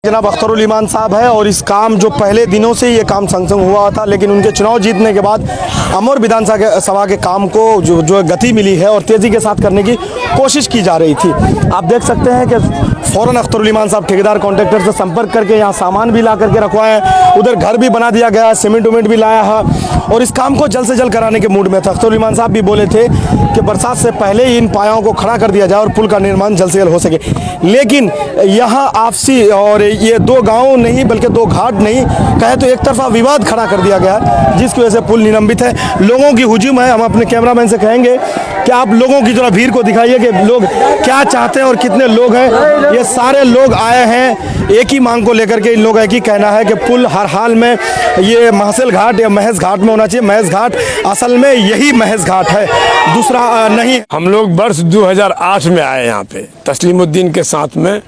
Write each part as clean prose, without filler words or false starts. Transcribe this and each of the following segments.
जनाब अख्तरुल ईमान साहब है और इस काम जो पहले दिनों से ये काम संग हुआ था, लेकिन उनके चुनाव जीतने के बाद अमर विधानसभा के काम को जो गति मिली है और तेज़ी के साथ करने की कोशिश की जा रही थी। आप देख सकते हैं कि फ़ौरन अख्तरुल ईमान साहब ठेकेदार कॉन्ट्रैक्टर से संपर्क करके यहाँ सामान भी ला करके रखवाए, उधर घर भी बना दिया गया, सीमेंट उमेंट भी लाया है और इस काम को जल्द से जल्द कराने के मूड में था। अख्तरुल ईमान साहब भी बोले थे कि बरसात से पहले ही इन पायों को खड़ा कर दिया जाए और पुल का निर्माण जल्द से जल्द हो सके। लेकिन यहाँ आपसी और ये दो गांव नहीं बल्कि दो घाट नहीं कहे तो एक तरफा विवाद खड़ा कर दिया गया, जिसकी वजह से पुल निलंबित है। लोगों की हुजूम है। हम अपने कैमरामैन से कहेंगे कि आप लोगों की जरा भीड़ को दिखाइए कि लोग क्या चाहते हैं और कितने लोग हैं। ये सारे लोग आए हैं एक ही मांग को लेकर के। इन लोगों का कहना है कि पुल हर हाल में ये महसेल घाट या महज घाट में होना चाहिए। महज घाट असल में यही महज घाट है, दूसरा नहीं। हम लोग वर्ष 2008 में आए यहाँ पे तस्लीमुद्दीन के साथ में।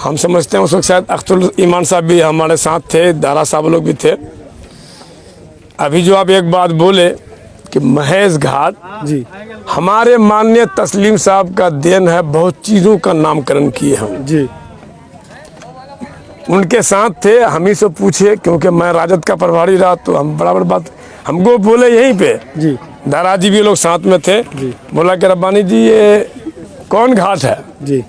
हम समझते हैं उस वक्त शायद अख्तरुल ईमान साहब भी हमारे साथ थे, दारा साहब लोग भी थे। अभी जो आप एक बात बोले कि महज घाट जी हमारे माननीय तस्लीम साहब का देन है। बहुत चीज़ों का नामकरण किए हम जी, उनके साथ थे। हम ही से पूछे क्योंकि मैं राजद का प्रभारी रहा तो हम बराबर बात हमको बोले यहीं पे जी। दारा जी भी लोग साथ में थे जी। बोला कि रब्बानी जी ये कौन घाट है जी।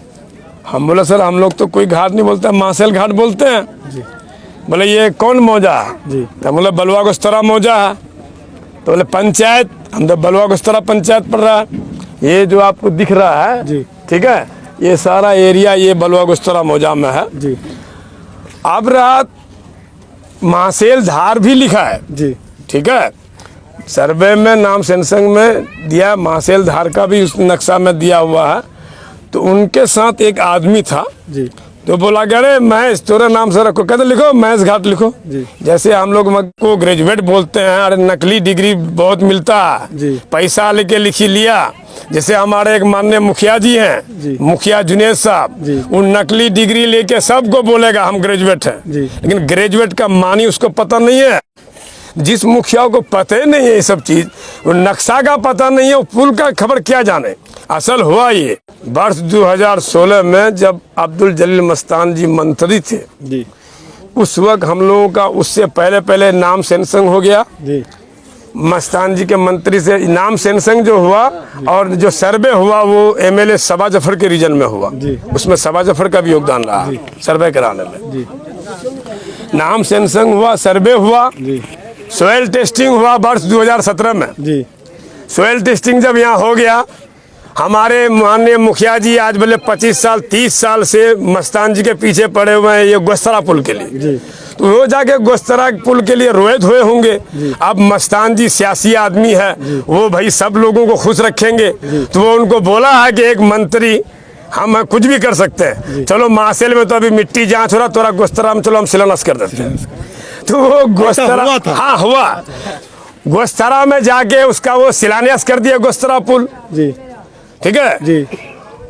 हम बोला सर हम लोग तो कोई घाट नहीं बोलते, महसेल घाट बोलते हैं जी। बोले ये कौन मौजा है जी। तो बोले बलुआ गुस्तरा मौजा है। तो बोले पंचायत, हम तो बलुआ गुस्तरा पंचायत पड़ रहा है। ये जो आपको दिख रहा है जी। ठीक है, ये सारा एरिया ये बलुआ गुस्तरा मौजा में है जी। अब रात महसेल धार भी लिखा है जी। ठीक है, सर्वे में नाम सेंसंग में दिया, महसेल धार का भी उस नक्शा में दिया हुआ है। तो उनके साथ एक आदमी था जी। तो बोला कि अरे महज तोरे नाम से रखो, कहते लिखो महज घाट लिखो जी। जैसे हम लोग को ग्रेजुएट बोलते हैं, अरे नकली डिग्री बहुत मिलता है जी। पैसा लेके लिखी लिया। जैसे हमारे एक माननीय मुखिया जी हैं, मुखिया जुनेद साहब, उन नकली डिग्री लेके सबको बोलेगा हम ग्रेजुएट हैं, लेकिन ग्रेजुएट का मानी उसको पता नहीं है। जिस मुखिया को पता ही नहीं है ये सब चीज, वो नक्शा का पता नहीं है, वो पुल का खबर क्या जाने। असल हुआ ये वर्ष 2016 में जब अब्दुल जलील मस्तान जी मंत्री थे जी। उस वक्त हम लोगों का उससे पहले नाम सेंसंग हो गया जी। मस्तान जी के मंत्री से नाम सेंसंग जो हुआ और जो सर्वे हुआ वो एमएलए सबा जफर के रीजन में हुआ। उसमें सबा जफर का भी योगदान रहा सर्वे कराने में। नाम सेंसंग हुआ, सर्वे हुआ, सोयल टेस्टिंग हुआ वर्ष 2017 में जी। सोयल टेस्टिंग जब यहाँ हो गया, हमारे माननीय मुखिया जी आज बोले 25 साल 30 साल से मस्तान जी के पीछे पड़े हुए हैं ये गोस्तरा पुल के लिए। तो वो जाके गोस्तरा पुल के लिए रोए धोए होंगे। अब मस्तान जी सियासी आदमी है, वो भाई सब लोगों को खुश रखेंगे, तो वो उनको बोला है कि एक मंत्री हम कुछ भी कर सकते हैं, चलो महसेल में तो अभी मिट्टी जांच हो रहा, थोड़ा गोस्तरा में चलो हम शिलान्यास कर देते हैं। तो वो गोस्तरा हाँ हुआ, गोस्तरा में जाके उसका वो शिलान्यास कर दिया गोस्तरा पुल जी। ठीक है जी।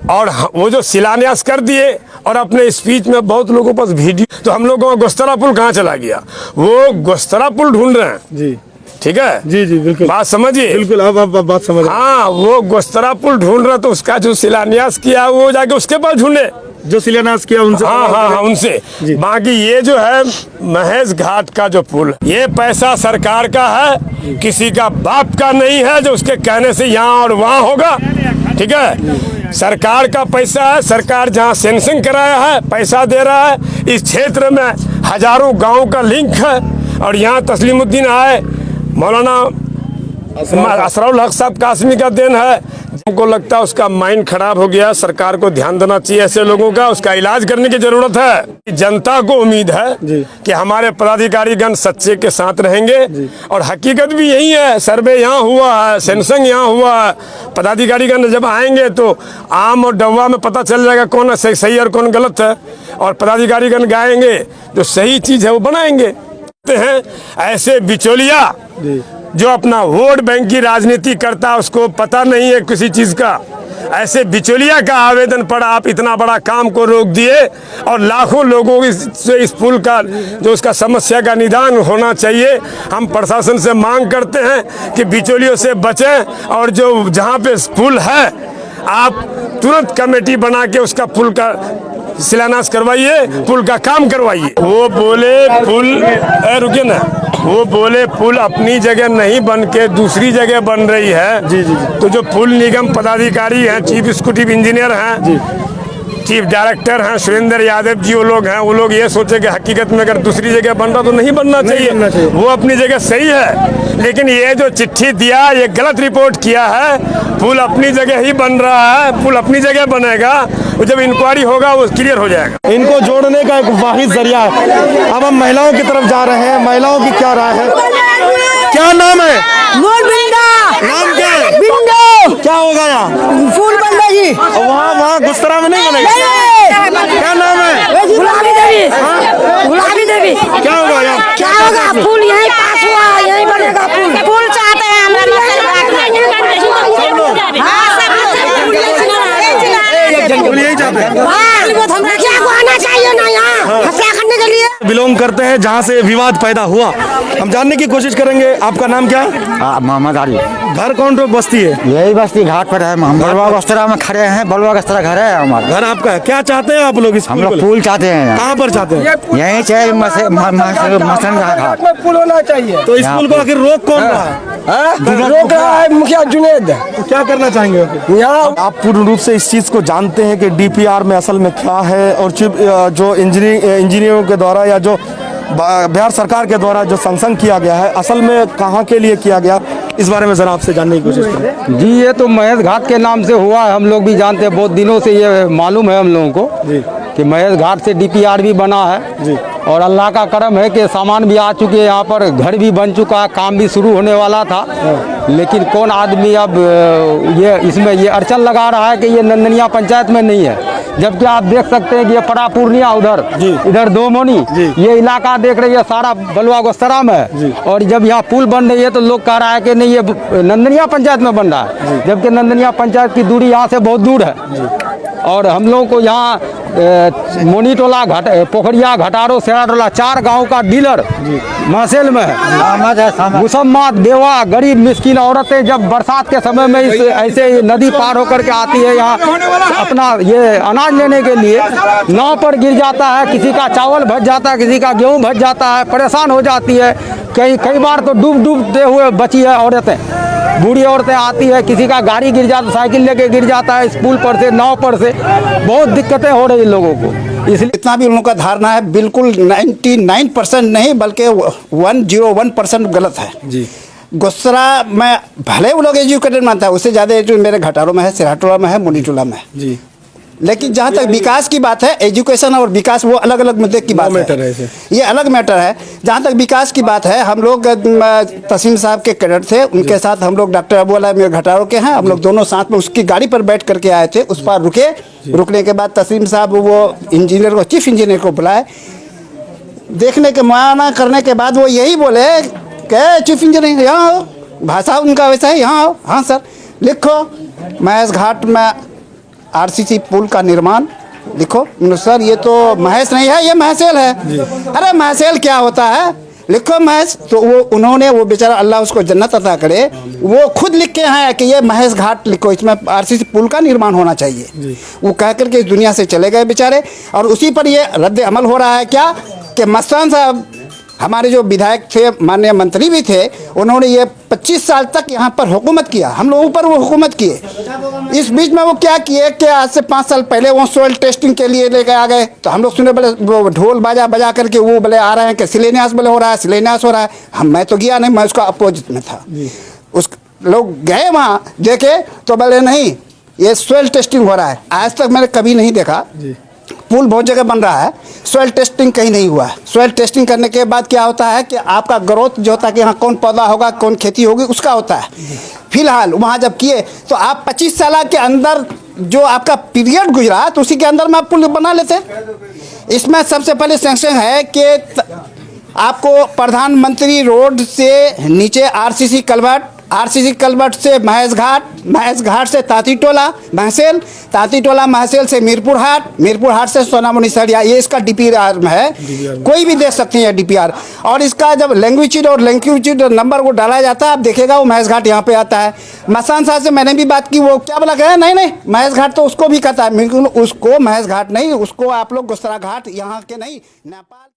और वो जो शिलान्यास कर दिए और अपने स्पीच में बहुत लोगों के पास वीडियो, तो हम लोगों का गोस्तरा पुल कहाँ चला गया, वो गोस्तरा पुल ढूंढ रहे हैं जी। ठीक है जी। जी बिल्कुल बात समझिए, बिल्कुल अब बात समझ। हाँ वो गोस्तरा पुल ढूंढ रहा, तो उसका जो शिलान्यास किया वो जाके उसके पास ढूंढे जो शिलान्यास किया उनसे। हाँ उनसे। बाकी ये जो है महज घाट का जो पुल, ये पैसा सरकार का है, किसी का बाप का नहीं है जो उसके कहने से यहाँ और वहाँ होगा ठीक है। सरकार का पैसा है, सरकार जहाँ सेंसिंग कराया है पैसा दे रहा है। इस क्षेत्र में हजारों गाँव का लिंक है और यहाँ तस्लीमुद्दीन आए, मौलाना असराउल हक साहब कासमी का देन है। हमको लगता है उसका माइंड खराब हो गया, सरकार को ध्यान देना चाहिए ऐसे लोगों का, उसका इलाज करने की जरूरत है। जनता को उम्मीद है कि हमारे पदाधिकारीगण सच्चे के साथ रहेंगे और हकीकत भी यही है। सर्वे यहाँ हुआ है, सेंसंग यहाँ हुआ है, पदाधिकारीगण जब आएंगे तो आम और डवा में पता चल जाएगा कौन सही और कौन गलत है, और पदाधिकारीगण गाएंगे जो सही चीज है वो बनाएंगे हैं। ऐसे बिचौलिया जो अपना वोट बैंक की राजनीति करता है उसको पता नहीं है किसी चीज का, ऐसे बिचौलिया का आवेदन पड़ा, आप इतना बड़ा काम को रोक दिए और लाखों लोगों से इस पुल का जो उसका समस्या का निदान होना चाहिए। हम प्रशासन से मांग करते हैं कि बिचौलियों से बचें और जो जहां पे पुल है आप तुरंत कमेटी बना के उसका पुल का शिलान्यास करवाइए, पुल का काम करवाइए। वो बोले पुल, रुकिए ना, वो बोले पुल अपनी जगह नहीं बन के दूसरी जगह बन रही है। जी जी। तो जो पुल निगम पदाधिकारी हैं, चीफ एग्जीक्यूटिव इंजीनियर हैं, चीफ डायरेक्टर हैं सुरेंद्र यादव जी, वो लोग ये सोचे कि हकीकत में अगर दूसरी जगह बन रहा तो नहीं बनना चाहिए। वो अपनी जगह सही है, लेकिन ये जो चिट्ठी दिया ये गलत रिपोर्ट किया है। पुल अपनी जगह ही बन रहा है, पुल अपनी जगह बनेगा, जब इंक्वायरी होगा वो क्लियर हो जाएगा। इनको जोड़ने का एक वाहिद जरिया है। अब हम महिलाओं की तरफ जा रहे हैं, महिलाओं की क्या राय है? क्या नाम है? नाम क्या है? बिंदु। क्या होगा यहाँ? फूल बन रहा जी। वहाँ गुस्तरा में नहीं बनेगा? क्या नाम है? गुलाबी देवी। गुलाबी देवी। क्या होगा यहाँ? क्या होगा? फूल यहीं पास हुआ, यहीं बनेगा फूल। फूल चाहते हैं हम यही चाहते हैं। क्या को आना चाहिए ना यहाँ फैसला करने के लिए। बिलोंग करते हैं जहाँ से विवाद पैदा हुआ, हम जानने की कोशिश करेंगे। आपका नाम क्या है? मोहम्मद आली। घर कौन सी बस्ती है? यही बस्ती घाट पर है, हम बलुआ गस्तरा में खड़े हैं। बलुआ गस्तरा घर है हमारा। घर आपका है? क्या चाहते हैं आप लोग? इस हम लोग पुल चाहते हैं। कहाँ पर चाहते हैं? यही चाहिए मसन घाट पुल होना चाहिए। तो इस पुल को आखिर रोक कौन रहा है? रोक रहा है मुखिया जुनेद। तो क्या करना चाहेंगे यहाँ? आप पूर्ण रूप से इस चीज को जानते हैं कि डीपीआर में असल में क्या है, और जो इंजीनियरों के द्वारा या जो बिहार सरकार के द्वारा जो संशोधन किया गया है, असल में कहाँ के लिए किया गया, इस बारे में जरा आपसे जानने की कोशिश करें। जी, ये तो महेश घाट के नाम से हुआ है, हम लोग भी जानते हैं, बहुत दिनों से ये मालूम है हम लोगों को जी कि महेश घाट से डीपीआर भी बना है जी। और अल्लाह का करम है कि सामान भी आ चुके हैं, यहाँ पर घर भी बन चुका है, काम भी शुरू होने वाला था। लेकिन कौन आदमी अब ये इसमें ये अड़चन लगा रहा है कि ये नंदनिया पंचायत में नहीं है, जबकि आप देख सकते हैं कि ये पड़ा पूर्णिया उधर, इधर दो मोनी, ये इलाका देख रही है सारा बलुआ गोस्तरा में है। और जब यहाँ पुल बन रही है तो लोग कह रहा है कि नहीं ये नंदनिया पंचायत में बन रहा है, जबकि नंदनिया पंचायत की दूरी यहाँ से बहुत दूर है। और हम लोगों को यहाँ मोनी टोला, पोखरिया, घटारो, सेरा टोला, 4 गांव का डीलर महसेल में है। मुसम्मत, बेवा, गरीब मिस्किन औरतें जब बरसात के समय में इस ऐसे नदी पार होकर के आती है यहाँ अपना ये अनाज लेने के लिए, नाव पर गिर जाता है, किसी का चावल भज जाता है, किसी का गेहूँ भज जाता है, परेशान हो जाती है। कई बार तो डूबते हुए बची है औरतें, बूढ़ी औरतें आती है, किसी का गाड़ी गिर जाता, साइकिल लेके गिर जाता है इस पुल पर से, नाव पर से, बहुत दिक्कतें हो रही लोगों को। इसलिए इतना भी उन लोगों का धारणा है बिल्कुल 99% नहीं बल्कि 101% गलत है जी। गुस्सरा में भले वो लोग एजुकेटेड मानता है, उससे ज़्यादा एजुकेटेड मेरे घटारों में है, सिराटोला में है, मोनीटोला में है जी। लेकिन जहाँ तक विकास की बात है, एजुकेशन और विकास वो अलग अलग मुद्दे की बात है, ये अलग मैटर है। जहाँ तक विकास की बात है, हम लोग तसीम साहब के कैडेट थे, उनके साथ हम लोग डॉक्टर अबू अला मेरे घटारों के हैं, हम लोग दोनों साथ में उसकी गाड़ी पर बैठ करके आए थे। उस पर रुकने के बाद तसीम साहब वो इंजीनियर को, चीफ इंजीनियर को बुलाए, देखने के मुआयना करने के बाद वो यही बोले कि चीफ इंजीनियर यहाँ हो, भाषा उनका वैसा है, यहाँ हो। हाँ सर, लिखो महेश घाट में आरसीसी पुल का निर्माण लिखो। सर ये तो महेश नहीं है, ये महसेल है। अरे महसेल क्या होता है, लिखो महेश। तो वो उन्होंने, वो बेचारा अल्लाह उसको जन्नत अता करे, वो खुद लिख के हैं कि ये महेश घाट लिखो, इसमें आरसीसी पुल का निर्माण होना चाहिए। वो कह करके इस दुनिया से चले गए बेचारे। और उसी पर ये रद्द अमल हो रहा है क्या कि मस्तान साहब हमारे जो विधायक थे, माननीय मंत्री भी थे, उन्होंने ये 25 साल तक यहाँ पर हुकूमत किया, हम लोगों पर वो हुकूमत किए। इस बीच में वो क्या किए कि आज से 5 साल पहले वो सोइल टेस्टिंग के लिए लेकर आ गए, तो हम लोग सुने बोले वो ढोल बाजा बजा करके वो बोले आ रहे हैं कि शिलान्यास बोले हो रहा है, शिलान्यास हो रहा है। मैं तो गया नहीं, मैं उसका अपोजिट में था। उस लोग गए वहाँ देखे तो बोले नहीं ये सोइल टेस्टिंग हो रहा है। आज तक मैंने कभी नहीं देखा, पुल बहुत जगह बन रहा है, सॉइल टेस्टिंग कहीं नहीं हुआ है। सॉइल टेस्टिंग करने के बाद क्या होता है कि आपका ग्रोथ जो होता है कि यहाँ कौन पौधा होगा, कौन खेती होगी, उसका होता है। फिलहाल वहाँ जब किए तो आप 25 साल के अंदर जो आपका पीरियड गुजरा तो उसी के अंदर में आप पुल बना लेते। इसमें सबसे पहले सैंक्शन है कि आपको प्रधानमंत्री रोड से नीचे आरसीसी कल्वर्ट आरसीसी कलबट से महेश घाट से तांती टोला महसेल, तांती टोला महसेल से मीरपुर हाट से सोनामुनी सरिया, ये इसका डीपीआर में है। कोई भी देख सकते हैं डीपीआर। और इसका जब लैंग्वेज नंबर को डाला जाता है, आप देखिएगा वो महेश घाट यहाँ पे आता है। मसान साहब से मैंने भी बात की, वो क्या बोला गया, नहीं महेश घाट तो उसको भी कहता है, लेकिन उसको महेश घाट नहीं, उसको आप लोग गुस्सरा घाट यहाँ के नहीं, नेपाल